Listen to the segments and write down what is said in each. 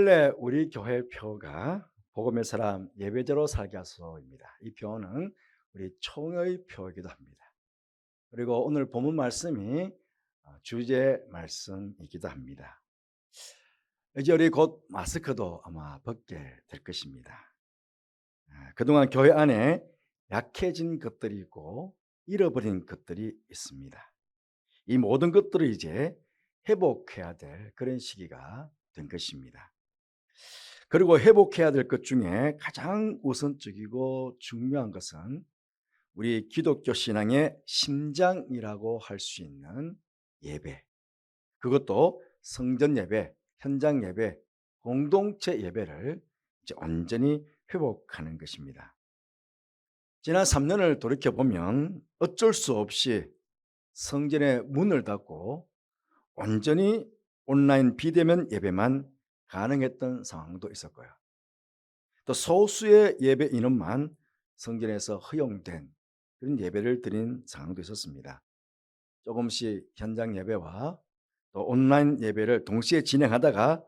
원래 우리 교회 표가 복음의 사람 예배자로 살게 하소입니다. 이 표는 우리 총의 표이기도 합니다. 그리고 오늘 본문 말씀이 주제 말씀이기도 합니다. 이제 우리 곧 마스크도 아마 벗게 될 것입니다. 그동안 교회 안에 약해진 것들이 있고 잃어버린 것들이 있습니다. 이 모든 것들을 이제 회복해야 될 그런 시기가 된 것입니다. 그리고 회복해야 될 것 중에 가장 우선적이고 중요한 것은 우리 기독교 신앙의 심장이라고 할 수 있는 예배, 그것도 성전 예배, 현장 예배, 공동체 예배를 이제 완전히 회복하는 것입니다. 지난 3년을 돌이켜보면 어쩔 수 없이 성전의 문을 닫고 완전히 온라인 비대면 예배만 가능했던 상황도 있었고요. 또 소수의 예배 인원만 성전에서 허용된 그런 예배를 드린 상황도 있었습니다. 조금씩 현장 예배와 또 온라인 예배를 동시에 진행하다가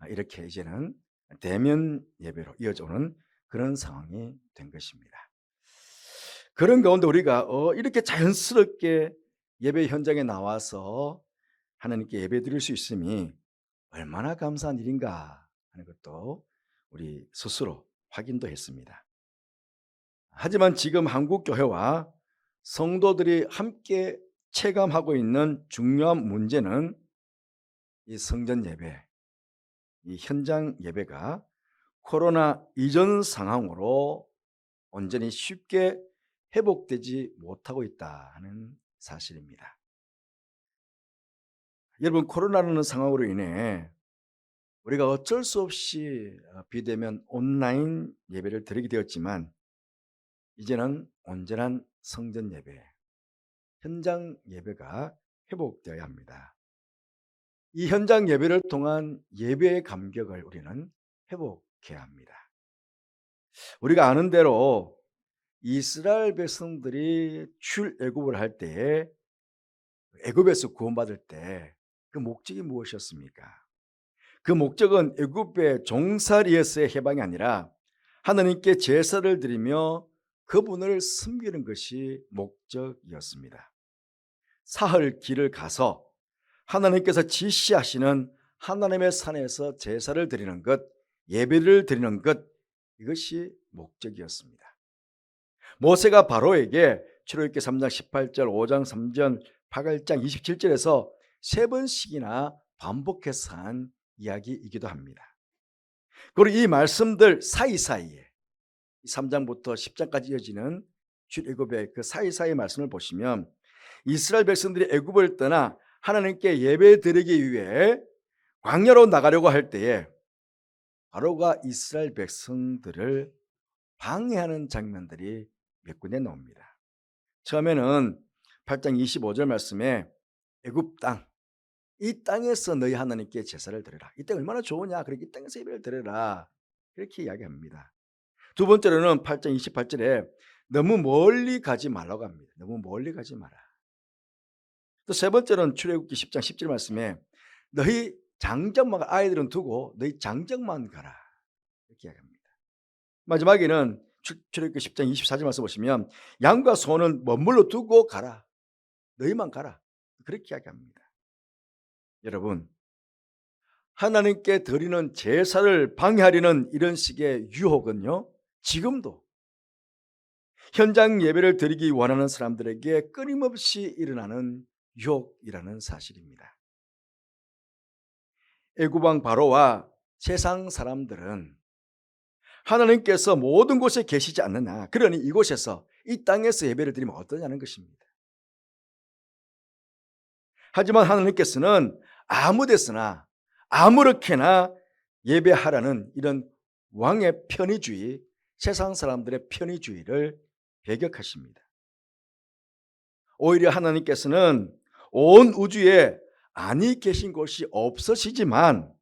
이렇게 이제는 대면 예배로 이어져 오는 그런 상황이 된 것입니다. 그런 가운데 우리가 이렇게 자연스럽게 예배 현장에 나와서 하나님께 예배 드릴 수 있음이 얼마나 감사한 일인가 하는 것도 우리 스스로 확인도 했습니다. 하지만 지금 한국 교회와 성도들이 함께 체감하고 있는 중요한 문제는 이 성전 예배, 이 현장 예배가 코로나 이전 상황으로 온전히 쉽게 회복되지 못하고 있다는 사실입니다. 여러분, 코로나라는 상황으로 인해 우리가 어쩔 수 없이 비대면 온라인 예배를 드리게 되었지만 이제는 온전한 성전 예배, 현장 예배가 회복되어야 합니다. 이 현장 예배를 통한 예배의 감격을 우리는 회복해야 합니다. 우리가 아는 대로 이스라엘 백성들이 출애굽을 할 때에 애굽에서 구원받을 때 그 목적이 무엇이었습니까? 그 목적은 애굽의 종살이에서의 해방이 아니라 하나님께 제사를 드리며 그분을 섬기는 것이 목적이었습니다. 사흘 길을 가서 하나님께서 지시하시는 하나님의 산에서 제사를 드리는 것, 예배를 드리는 것, 이것이 목적이었습니다. 모세가 바로에게 출애굽기 3장 18절, 5장 3절, 8장 27절에서 세 번씩이나 반복해서 한 이야기이기도 합니다. 그리고 이 말씀들 사이사이에 3장부터 10장까지 이어지는 출애굽의 그 사이사이 말씀을 보시면 이스라엘 백성들이 애굽을 떠나 하나님께 예배드리기 위해 광야로 나가려고 할 때에 바로가 이스라엘 백성들을 방해하는 장면들이 몇 군데 나옵니다. 처음에는 8장 25절 말씀에 애굽 땅, 이 땅에서 너희 하나님께 제사를 드려라. 이 땅 얼마나 좋으냐. 그렇게 이 땅에서 예배를 드려라. 이렇게 이야기합니다. 두 번째로는 8장 28절에 너무 멀리 가지 말라고 합니다. 너무 멀리 가지 마라. 또 세 번째로는 출애굽기 10장 10절 말씀에 너희 장정만, 아이들은 두고 너희 장정만 가라. 이렇게 이야기합니다. 마지막에는 출애굽기 10장 24절 말씀 보시면 양과 소는 머물러 두고 가라. 너희만 가라. 그렇게 이야기합니다. 여러분, 하나님께 드리는 제사를 방해하려는 이런 식의 유혹은요, 지금도 현장 예배를 드리기 원하는 사람들에게 끊임없이 일어나는 유혹이라는 사실입니다. 애굽 왕 바로와 세상 사람들은 하나님께서 모든 곳에 계시지 않느냐, 그러니 이곳에서 이 땅에서 예배를 드리면 어떠냐는 것입니다. 하지만 하나님께서는 아무 데서나 아무렇게나 예배하라는 이런 왕의 편의주의, 세상 사람들의 편의주의를 배격하십니다. 오히려 하나님께서는 온 우주에 아니 계신 곳이 없으시지만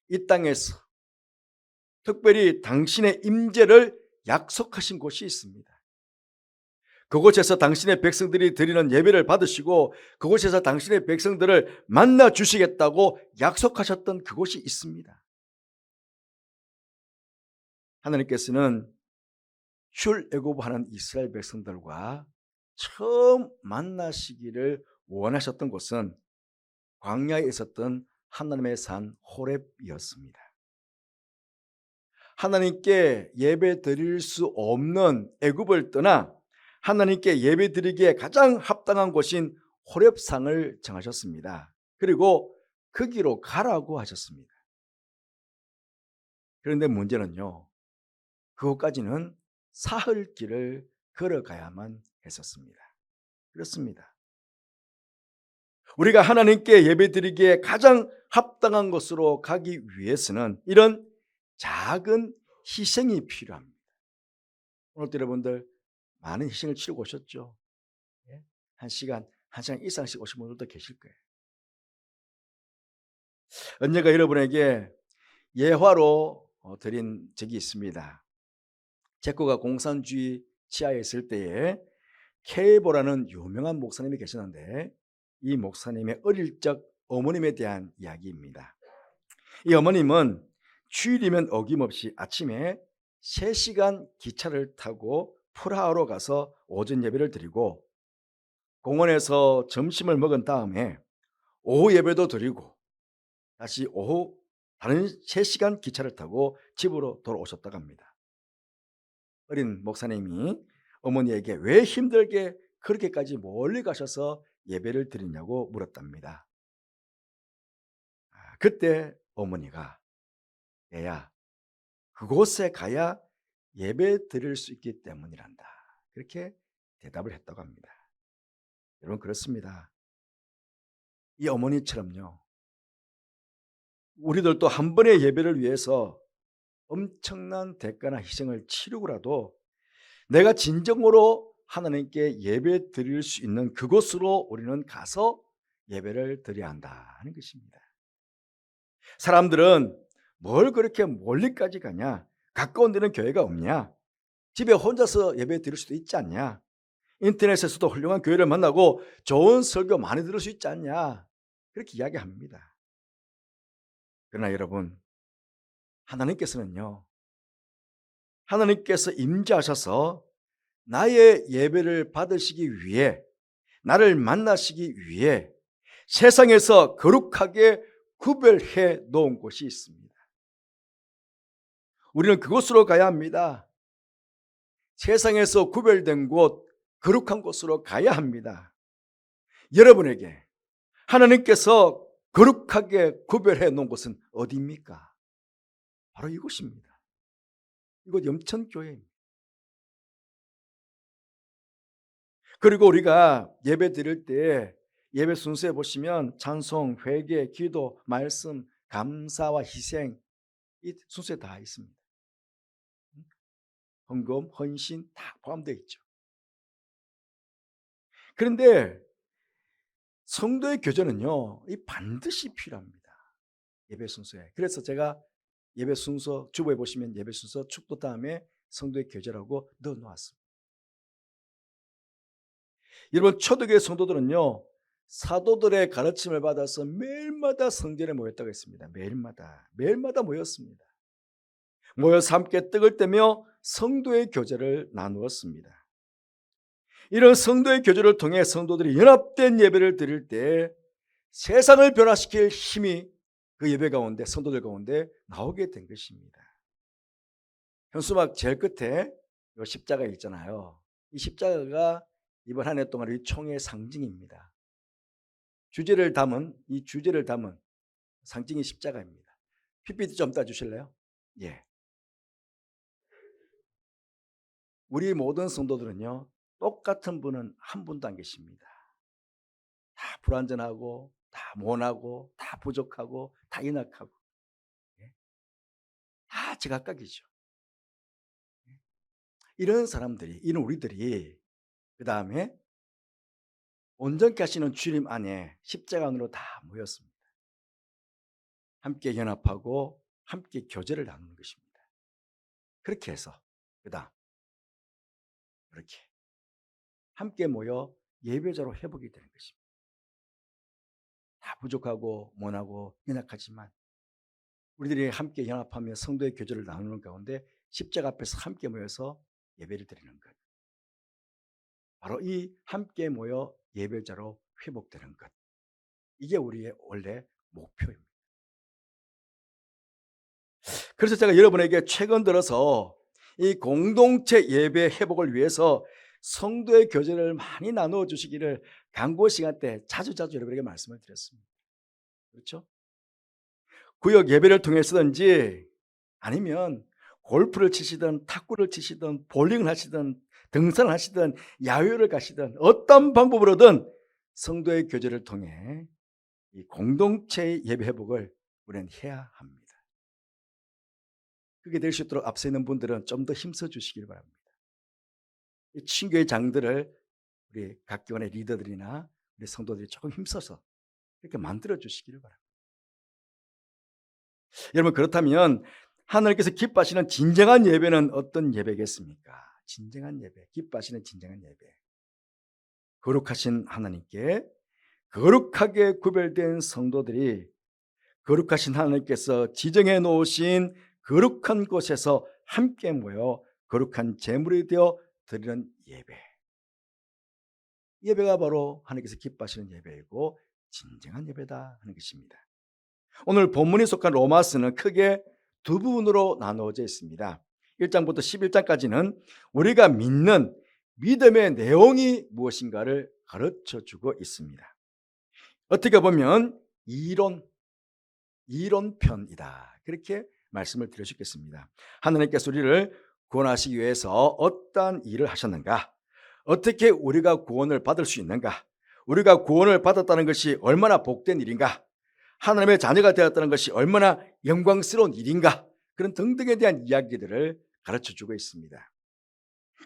이 땅에서 특별히 당신의 임재를 약속하신 곳이 있습니다. 그곳에서 당신의 백성들이 드리는 예배를 받으시고 그곳에서 당신의 백성들을 만나 주시겠다고 약속하셨던 그곳이 있습니다. 하나님께서는 출애굽하는 이스라엘 백성들과 처음 만나시기를 원하셨던 곳은 광야에 있었던 하나님의 산 호렙이었습니다. 하나님께 예배 드릴 수 없는 애굽을 떠나 하나님께 예배 드리기에 가장 합당한 곳인 호렙산을 정하셨습니다. 그리고 거기로 가라고 하셨습니다. 그런데 문제는요, 그곳까지는 사흘길을 걸어가야만 했었습니다. 그렇습니다. 우리가 하나님께 예배드리기에 가장 합당한 곳으로 가기 위해서는 이런 작은 희생이 필요합니다. 오늘도 여러분들 많은 희생을 치르고 오셨죠? 예? 한 시간 이상씩 오신 분들도 계실 거예요. 언젠가 여러분에게 예화로 드린 적이 있습니다. 체코가 공산주의 치하에 있을 때에 케이보라는 유명한 목사님이 계셨는데 이 목사님의 어릴 적 어머님에 대한 이야기입니다. 이 어머님은 주일이면 어김없이 아침에 3시간 기차를 타고 프라하로 가서 오전 예배를 드리고 공원에서 점심을 먹은 다음에 오후 예배도 드리고 다시 오후 다른 3시간 기차를 타고 집으로 돌아오셨다고 합니다. 어린 목사님이 어머니에게 왜 힘들게 그렇게까지 멀리 가셔서 예배를 드리냐고 물었답니다. 그때 어머니가 얘야, 그곳에 가야 예배 드릴 수 있기 때문이란다. 그렇게 대답을 했다고 합니다. 여러분, 그렇습니다. 이 어머니처럼요, 우리들도 한 번의 예배를 위해서 엄청난 대가나 희생을 치르고라도 내가 진정으로 하나님께 예배 드릴 수 있는 그곳으로 우리는 가서 예배를 드려야 한다는 것입니다. 사람들은 뭘 그렇게 멀리까지 가냐? 가까운 데는 교회가 없냐? 집에 혼자서 예배 드릴 수도 있지 않냐? 인터넷에서도 훌륭한 교회를 만나고 좋은 설교 많이 들을 수 있지 않냐? 그렇게 이야기합니다. 그러나 여러분, 하나님께서는요, 하나님께서 임재하셔서 나의 예배를 받으시기 위해, 나를 만나시기 위해 세상에서 거룩하게 구별해 놓은 곳이 있습니다. 우리는 그곳으로 가야 합니다. 세상에서 구별된 곳, 거룩한 곳으로 가야 합니다. 여러분에게 하나님께서 거룩하게 구별해 놓은 곳은 어디입니까? 바로 이곳입니다. 이곳 염천교회입니다. 그리고 우리가 예배 드릴 때 예배 순서에 보시면 찬송, 회개, 기도, 말씀, 감사와 희생, 이 순서에 다 있습니다. 헌금, 헌신 다 포함되어 있죠. 그런데 성도의 교제는요, 이 반드시 필요합니다. 예배 순서에. 그래서 제가 예배 순서 주보에 보시면 예배 순서 축도 다음에 성도의 교제라고 넣어 놓았습니다. 여러분, 초대교회 성도들은요, 사도들의 가르침을 받아서 매일마다 성전에 모였다고 했습니다. 매일마다 모였습니다. 모여서 함께 떡을 떼며 성도의 교제를 나누었습니다. 이런 성도의 교제를 통해 성도들이 연합된 예배를 드릴 때 세상을 변화시킬 힘이 그 예배 가운데, 성도들 가운데 나오게 된 것입니다. 현수막 제일 끝에 이 십자가 있잖아요. 이 십자가가 이번 한 해 동안 우리 총회의 상징입니다. 주제를 담은 상징이 십자가입니다. PPT 좀 따주실래요? 예. 우리 모든 성도들은요, 똑같은 분은 한 분도 안 계십니다. 다 불완전하고, 다 모나고, 다 부족하고, 다 연약하고, 다 제각각이죠. 이런 사람들이, 이런 우리들이 그 다음에 온전케 하시는 주님 안에 십자가 안으로 다 모였습니다. 함께 연합하고 함께 교제를 나누는 것입니다. 그렇게 해서 그 다음 이렇게 함께 모여 예배자로 회복이 되는 것입니다. 다 부족하고 모나고 연약하지만 우리들이 함께 연합하며 성도의 교제를 나누는 가운데 십자가 앞에서 함께 모여서 예배를 드리는 것. 바로 이 함께 모여 예배자로 회복되는 것. 이게 우리의 원래 목표입니다. 그래서 제가 여러분에게 최근 들어서 이 공동체 예배 회복을 위해서 성도의 교제를 많이 나누어 주시기를 강구 시간 때 자주 여러분에게 말씀을 드렸습니다. 그렇죠? 구역 예배를 통해서든지 아니면 골프를 치시든 탁구를 치시든 볼링을 하시든 등산을 하시든 야외를 가시든 어떤 방법으로든 성도의 교제를 통해 이 공동체의 예배 회복을 우리는 해야 합니다. 그게 될 수 있도록 앞서 있는 분들은 좀 더 힘써 주시길 바랍니다. 이 친교의 장들을 우리 각 교원의 리더들이나 우리 성도들이 조금 힘써서 이렇게 만들어 주시기를 바랍니다. 여러분, 그렇다면 하나님께서 기뻐하시는 진정한 예배는 어떤 예배겠습니까? 진정한 예배, 기뻐하시는 진정한 예배. 거룩하신 하나님께 거룩하게 구별된 성도들이 거룩하신 하나님께서 지정해 놓으신 거룩한 곳에서 함께 모여 거룩한 제물이 되어 드리는 예배. 예배가 바로 하나님께서 기뻐하시는 예배이고 진정한 예배다 하는 것입니다. 오늘 본문에 속한 로마서는 크게 두 부분으로 나누어져 있습니다. 1장부터 11장까지는 우리가 믿는 믿음의 내용이 무엇인가를 가르쳐주고 있습니다. 어떻게 보면 이론편이다, 그렇게 말씀을 드려 주겠습니다. 하나님께서 우리를 구원하시기 위해서 어떠한 일을 하셨는가, 어떻게 우리가 구원을 받을 수 있는가, 우리가 구원을 받았다는 것이 얼마나 복된 일인가, 하나님의 자녀가 되었다는 것이 얼마나 영광스러운 일인가, 그런 등등에 대한 이야기들을 가르쳐주고 있습니다.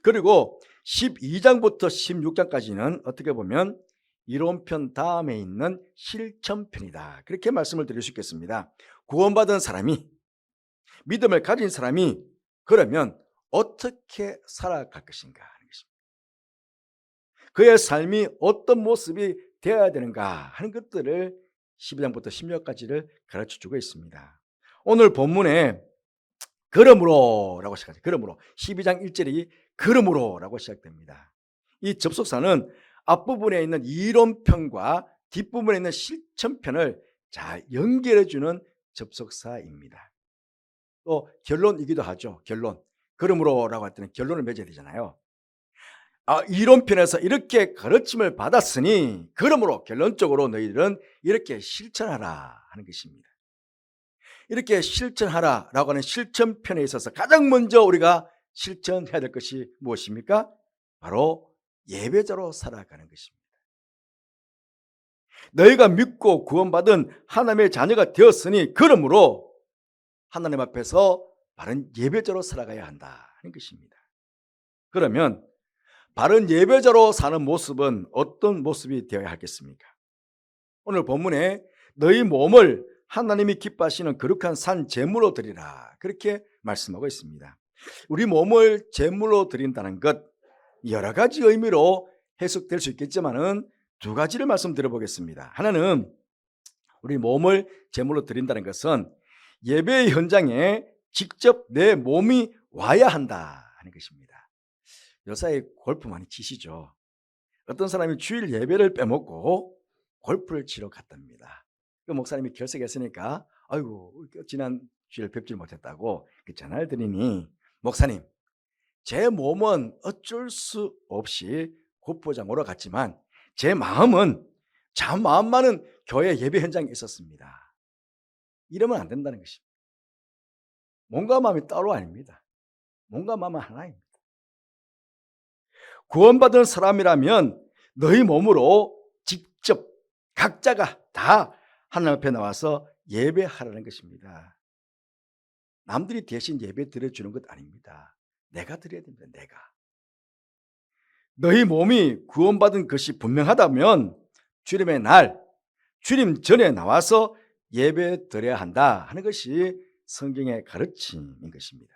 그리고 12장부터 16장까지는 어떻게 보면 이론편 다음에 있는 실천편이다, 그렇게 말씀을 드릴 수 있겠습니다. 구원받은 사람이, 믿음을 가진 사람이 그러면 어떻게 살아갈 것인가 하는 것입니다. 그의 삶이 어떤 모습이 되어야 되는가 하는 것들을 12장부터 16장까지를 가르쳐주고 있습니다. 오늘 본문에 그러므로라고 시작하죠. 그러므로 12장 1절이 그러므로라고 시작됩니다. 이 접속사는 앞부분에 있는 이론편과 뒷부분에 있는 실천편을 잘 연결해주는 접속사입니다. 또 결론이기도 하죠. 결론. 그러므로라고 할 때는 결론을 맺어야 되잖아요. 이론편에서 이렇게 가르침을 받았으니 그러므로 결론적으로 너희들은 이렇게 실천하라 하는 것입니다. 이렇게 실천하라라고 하는 실천편에 있어서 가장 먼저 우리가 실천해야 될 것이 무엇입니까? 바로 예배자로 살아가는 것입니다. 너희가 믿고 구원받은 하나님의 자녀가 되었으니 그러므로 하나님 앞에서 바른 예배자로 살아가야 한다 하는 것입니다. 그러면 바른 예배자로 사는 모습은 어떤 모습이 되어야 하겠습니까? 오늘 본문에 너희 몸을 하나님이 기뻐하시는 거룩한 산 제물로 드리라, 그렇게 말씀하고 있습니다. 우리 몸을 제물로 드린다는 것, 여러 가지 의미로 해석될 수 있겠지만은 두 가지를 말씀드려 보겠습니다. 하나는 우리 몸을 제물로 드린다는 것은 예배 현장에 직접 내 몸이 와야 한다 하는 것입니다. 요사이 골프 많이 치시죠? 어떤 사람이 주일 예배를 빼먹고 골프를 치러 갔답니다. 그 목사님이 결석했으니까 아이고 지난 주일 뵙질 못했다고 그 전화를 드리니, 목사님, 제 몸은 어쩔 수 없이 골프장으로 갔지만 제 마음만은 교회 예배 현장에 있었습니다. 이러면 안 된다는 것입니다. 몸과 마음이 따로 아닙니다. 몸과 마음은 하나입니다. 구원받은 사람이라면 너희 몸으로 직접 각자가 다 하나님 앞에 나와서 예배하라는 것입니다. 남들이 대신 예배 드려주는 것 아닙니다. 내가 드려야 됩니다. 내가. 너희 몸이 구원받은 것이 분명하다면 주님의 날, 주님 전에 나와서 예배 드려야 한다 하는 것이 성경의 가르침인 것입니다.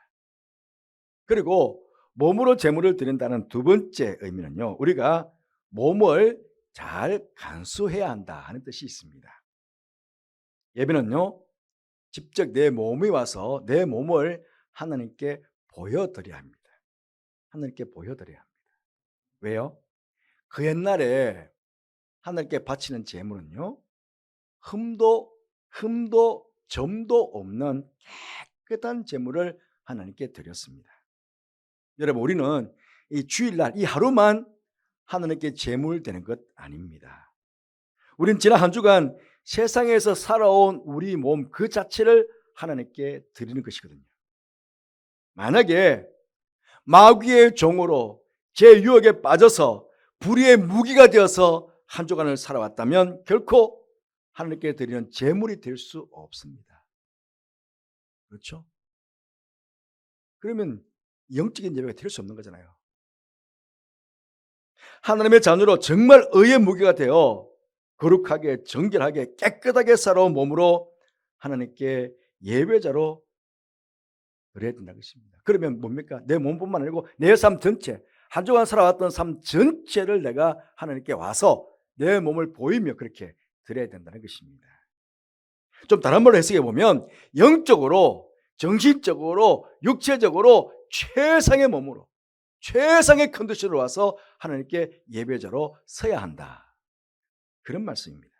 그리고 몸으로 제물을 드린다는 두 번째 의미는요, 우리가 몸을 잘 간수해야 한다 하는 뜻이 있습니다. 예배는요, 직접 내 몸이 와서 내 몸을 하나님께 보여드려야 합니다. 하나님께 보여드려야 합니다. 왜요? 그 옛날에 하나님께 바치는 제물은요, 흠도 점도 없는 깨끗한 제물을 하나님께 드렸습니다. 여러분, 우리는 이 주일날 이 하루만 하나님께 제물 되는 것 아닙니다. 우린 지난 한 주간 세상에서 살아온 우리 몸 그 자체를 하나님께 드리는 것이거든요. 만약에 마귀의 종으로 제 유혹에 빠져서 불의의 무기가 되어서 한 주간을 살아왔다면 결코 하나님께 드리는 제물이 될 수 없습니다. 그렇죠? 그러면 영적인 예배가 될 수 없는 거잖아요. 하나님의 자녀로 정말 의의 무기가 되어 거룩하게 정결하게 깨끗하게 살아온 몸으로 하나님께 예배자로 드려야 된다는 것입니다. 그러면 뭡니까? 내 몸뿐만 아니고 내 삶 전체, 한 주간 살아왔던 삶 전체를 내가 하나님께 와서 내 몸을 보이며 그렇게 드려야 된다는 것입니다. 좀 다른 말로 해석해 보면 영적으로, 정신적으로, 육체적으로 최상의 몸으로, 최상의 컨디션으로 와서 하나님께 예배자로 서야 한다. 그런 말씀입니다.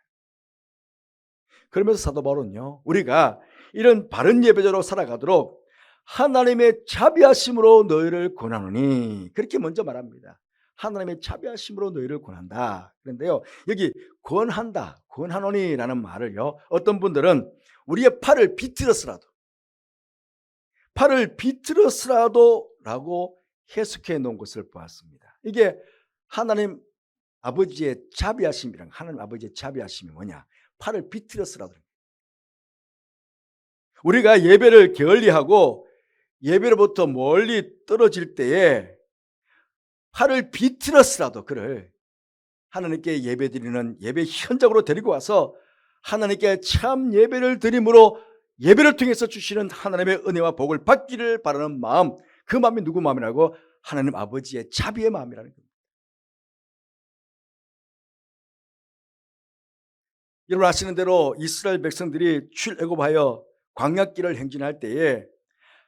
그러면서 사도 바울은요, 우리가 이런 바른 예배자로 살아가도록 하나님의 자비하심으로 너희를 권하노니, 그렇게 먼저 말합니다. 하나님의 자비하심으로 너희를 권한다. 그런데요, 여기 권한다, 권하노니라는 말을요, 어떤 분들은 우리의 팔을 비틀었으라도 라고 해석해 놓은 것을 보았습니다. 이게 하나님 아버지의 자비하심이란, 하나님 아버지의 자비하심이 뭐냐? 팔을 비틀었으라도. 우리가 예배를 게을리하고 예배로부터 멀리 떨어질 때에 팔을 비틀었으라도 그를 하나님께 예배드리는 예배 현장으로 데리고 와서 하나님께 참 예배를 드림으로 예배를 통해서 주시는 하나님의 은혜와 복을 받기를 바라는 마음, 그 마음이 누구 마음이라고? 하나님 아버지의 자비의 마음이라는 겁니다. 여러분 아시는 대로 이스라엘 백성들이 출애굽하여 광야길을 행진할 때에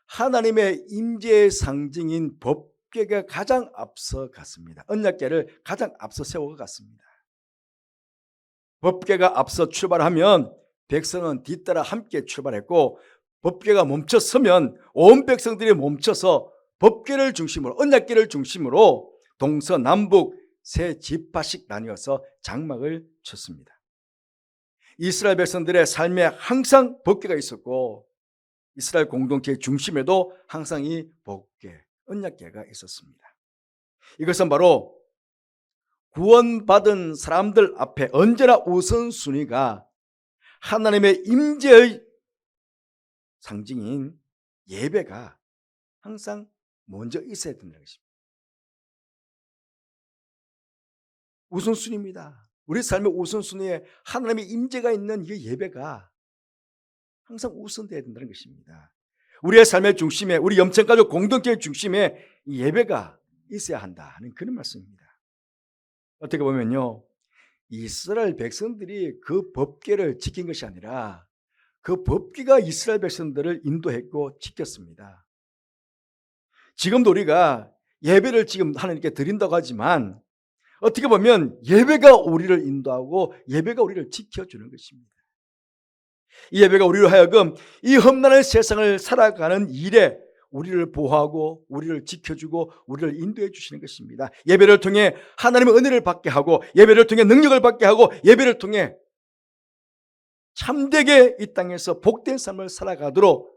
하나님의 임재의 상징인 법궤가 가장 앞서 갔습니다. 언약궤를 가장 앞서 세워 갔습니다. 법궤가 앞서 출발하면 백성은 뒤따라 함께 출발했고, 법궤가 멈춰서면 온 백성들이 멈춰서 법궤를 중심으로, 언약궤를 중심으로 동서남북 세 지파씩 나뉘어서 장막을 쳤습니다. 이스라엘 백성들의 삶에 항상 법궤가 있었고, 이스라엘 공동체의 중심에도 항상 이 법궤, 언약궤가 있었습니다. 이것은 바로 구원받은 사람들 앞에 언제나 우선순위가 하나님의 임재의 상징인 예배가 항상 먼저 있어야 된다는 것입니다. 우선순위입니다. 우리 삶의 우선순위에 하나님의 임재가 있는 이 예배가 항상 우선되어야 된다는 것입니다. 우리의 삶의 중심에, 우리 영천가족 공동체의 중심에 이 예배가 있어야 한다 하는 그런 말씀입니다. 어떻게 보면요, 이스라엘 백성들이 그 법궤를 지킨 것이 아니라 그 법궤가 이스라엘 백성들을 인도했고 지켰습니다. 지금도 우리가 예배를 지금 하나님께 드린다고 하지만 어떻게 보면 예배가 우리를 인도하고 예배가 우리를 지켜주는 것입니다. 이 예배가 우리로 하여금 이 험난한 세상을 살아가는 일에 우리를 보호하고 우리를 지켜주고 우리를 인도해 주시는 것입니다. 예배를 통해 하나님의 은혜를 받게 하고, 예배를 통해 능력을 받게 하고, 예배를 통해 참되게 이 땅에서 복된 삶을 살아가도록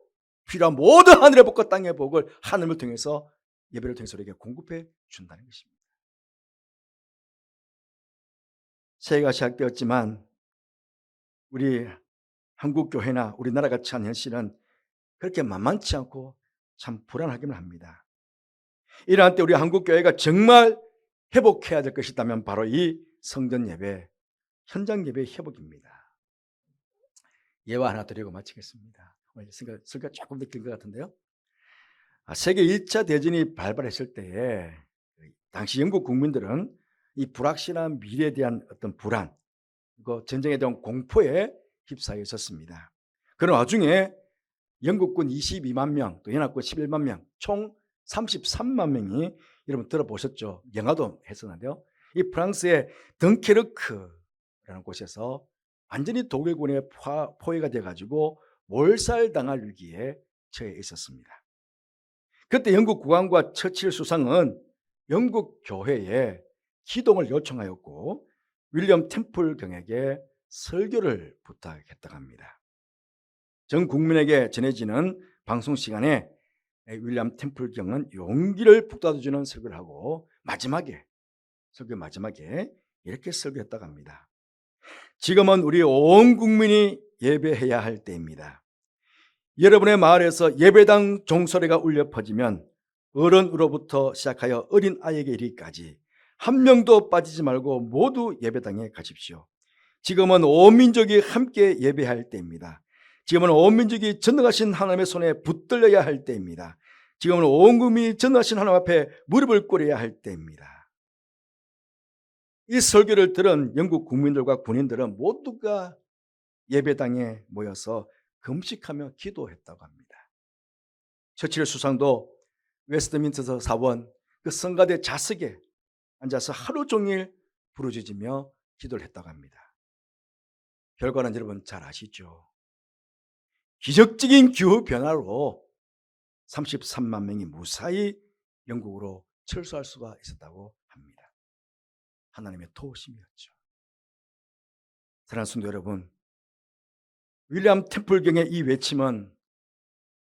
필요한 모든 하늘의 복과 땅의 복을 하나님을 통해서, 예배를 통해서 우리에게 공급해 준다는 것입니다. 새해가 시작되었지만 우리 한국교회나 우리나라가 처한 현실은 그렇게 만만치 않고 참 불안하기만 합니다. 이러한 때 우리 한국교회가 정말 회복해야 될 것이 있다면 바로 이 성전 예배, 현장 예배 회복입니다. 예화 하나 드리고 마치겠습니다. 설교가 조금 더 긴 것 같은데요. 세계 1차 대전이 발발했을 때에 당시 영국 국민들은 이 불확실한 미래에 대한 어떤 불안, 그리고 전쟁에 대한 공포에 휩싸여 있었습니다. 그런 와중에 영국군 22만 명, 또 연합군 11만 명, 총 33만 명이 여러분 들어보셨죠? 영화도 했었는데요. 이 프랑스의 덩케르크라는 곳에서 완전히 독일군에 포위가 돼가지고 몰살당할 위기에 처해 있었습니다. 그때 영국 국왕과 처칠 수상은 영국 교회에 기동을 요청하였고 윌리엄 템플 경에게 설교를 부탁했다고 합니다. 전 국민에게 전해지는 방송 시간에 윌리엄 템플 경은 용기를 북돋아주는 설교를 하고 설교 마지막에 이렇게 설교했다고 합니다. 지금은 우리 온 국민이 예배해야 할 때입니다. 여러분의 마을에서 예배당 종소리가 울려 퍼지면 어른으로부터 시작하여 어린 아이에게 이르기까지 한 명도 빠지지 말고 모두 예배당에 가십시오. 지금은 온 민족이 함께 예배할 때입니다. 지금은 온 민족이 전능하신 하나님의 손에 붙들려야 할 때입니다. 지금은 온 국민이 전능하신 하나님 앞에 무릎을 꿇어야 할 때입니다. 이 설교를 들은 영국 국민들과 군인들은 모두가 예배당에 모여서 금식하며 기도했다고 합니다. 처칠 수상도 웨스트민스터 사원 그 성가대 좌석에 앉아서 하루 종일 부르짖으며 기도를 했다고 합니다. 결과는 여러분 잘 아시죠? 기적적인 기후 변화로 33만 명이 무사히 영국으로 철수할 수가 있었다고 합니다. 하나님의 도우심이었죠. 사랑하는 성도 여러분, 윌리엄 템플경의 이 외침은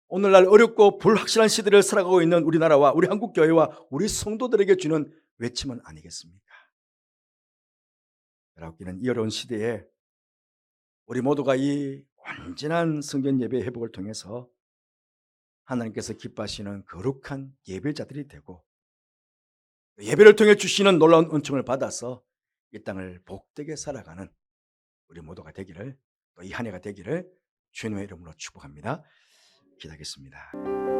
오늘날 어렵고 불확실한 시대를 살아가고 있는 우리나라와 우리 한국교회와 우리 성도들에게 주는 외침은 아니겠습니까? 여러분께는 이 어려운 시대에 우리 모두가 이 온전한 성전 예배 회복을 통해서 하나님께서 기뻐하시는 거룩한 예배자들이 되고 예배를 통해 주시는 놀라운 은총을 받아서 이 땅을 복되게 살아가는 우리 모두가 되기를, 또 이 한 해가 되기를 주님의 이름으로 축복합니다. 기도하겠습니다.